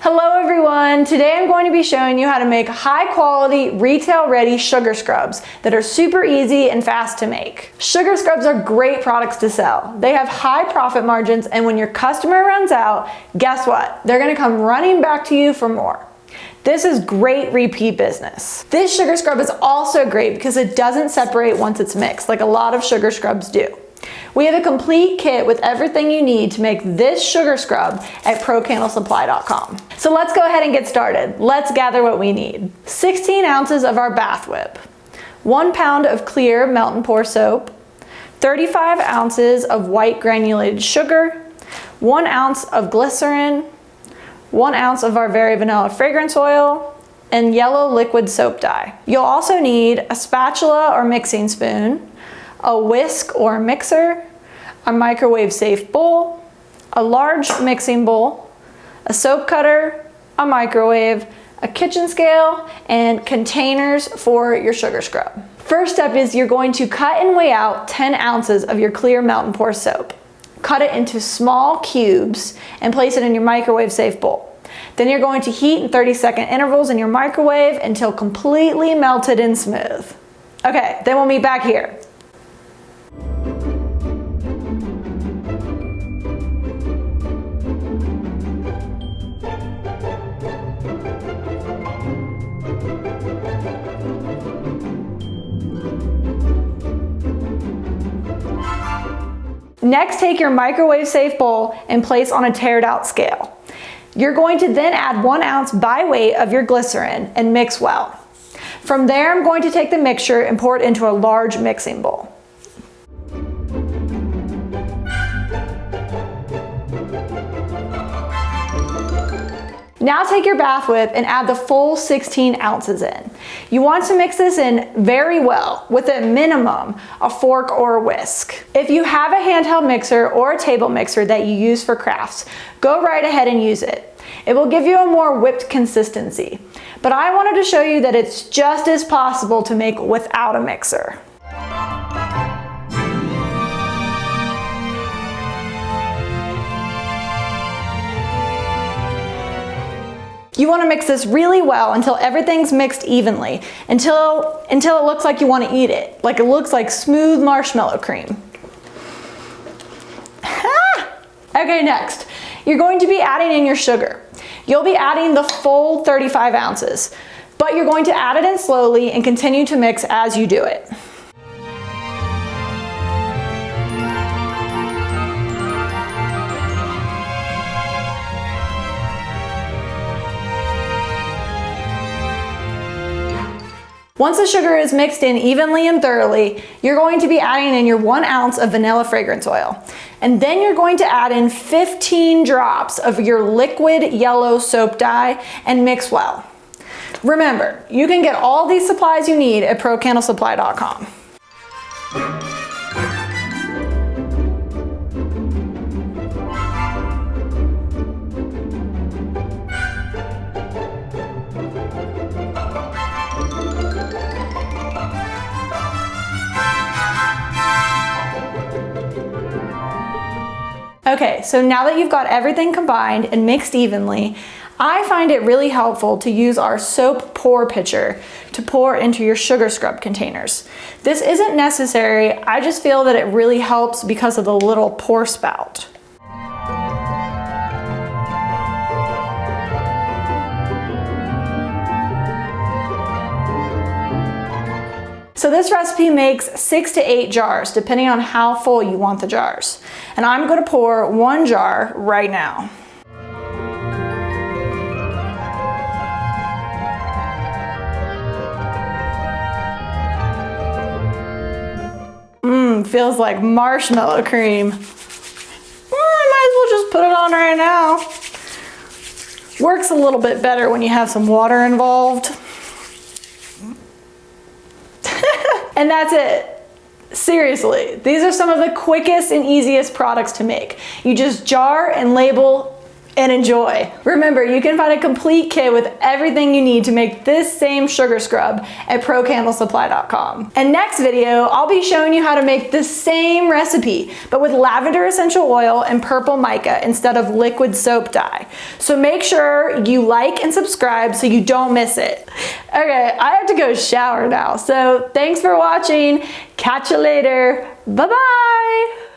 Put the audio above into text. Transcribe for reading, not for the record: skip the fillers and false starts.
Hello everyone! Today I'm going to be showing you how to make high quality, retail ready sugar scrubs that are super easy and fast to make. Sugar scrubs are great products to sell. They have high profit margins, and when your customer runs out, guess what? They're going to come running back to you for more. This is great repeat business. This sugar scrub is also great because it doesn't separate once it's mixed like a lot of sugar scrubs do. We have a complete kit with everything you need to make this sugar scrub at ProCandleSupply.com. So let's go ahead and get started. Let's gather what we need. 16 ounces of our bath whip, 1 pound of clear melt and pour soap, 35 ounces of white granulated sugar, 1 ounce of glycerin, 1 ounce of our Very Vanilla fragrance oil, and yellow liquid soap dye. You'll also need a spatula or mixing spoon, a whisk or mixer, a microwave safe bowl, a large mixing bowl, a soap cutter, a microwave, a kitchen scale, and containers for your sugar scrub. First step is you're going to cut and weigh out 10 ounces of your clear melt and pour soap. Cut it into small cubes and place it in your microwave safe bowl. Then you're going to heat in 30-second intervals in your microwave until completely melted and smooth. Okay, then we'll meet back here. Next, take your microwave safe bowl and place on a tared out scale. You're going to then add 1 ounce by weight of your glycerin and mix well. From there, I'm going to take the mixture and pour it into a large mixing bowl. Now take your bath whip and add the full 16 ounces in. You want to mix this in very well with a minimum a fork or a whisk. If you have a handheld mixer or a table mixer that you use for crafts, go right ahead and use it. It will give you a more whipped consistency. But I wanted to show you that it's just as possible to make without a mixer. You want to mix this really well until everything's mixed evenly, until it looks like you want to eat it, like it looks like smooth marshmallow cream. Okay, next, you're going to be adding in your sugar. You'll be adding the full 35 ounces, but you're going to add it in slowly and continue to mix as you do it. Once the sugar is mixed in evenly and thoroughly, you're going to be adding in your 1 ounce of vanilla fragrance oil. And then you're going to add in 15 drops of your liquid yellow soap dye and mix well. Remember, you can get all these supplies you need at ProCandleSupply.com. Okay, so now that you've got everything combined and mixed evenly, I find it really helpful to use our soap pour pitcher to pour into your sugar scrub containers. This isn't necessary, I just feel that it really helps because of the little pour spout. So this recipe makes 6 to 8 jars, depending on how full you want the jars. And I'm going to pour 1 jar right now. Feels like marshmallow cream. Well, I might as well just put it on right now. Works a little bit better when you have some water involved. And that's it. Seriously, these are some of the quickest and easiest products to make. You just jar and label and enjoy. Remember, you can find a complete kit with everything you need to make this same sugar scrub at procandlesupply.com. And next video, I'll be showing you how to make the same recipe, but with lavender essential oil and purple mica instead of liquid soap dye. So make sure you like and subscribe so you don't miss it. Okay, I have to go shower now. So thanks for watching. Catch you later. Bye-bye.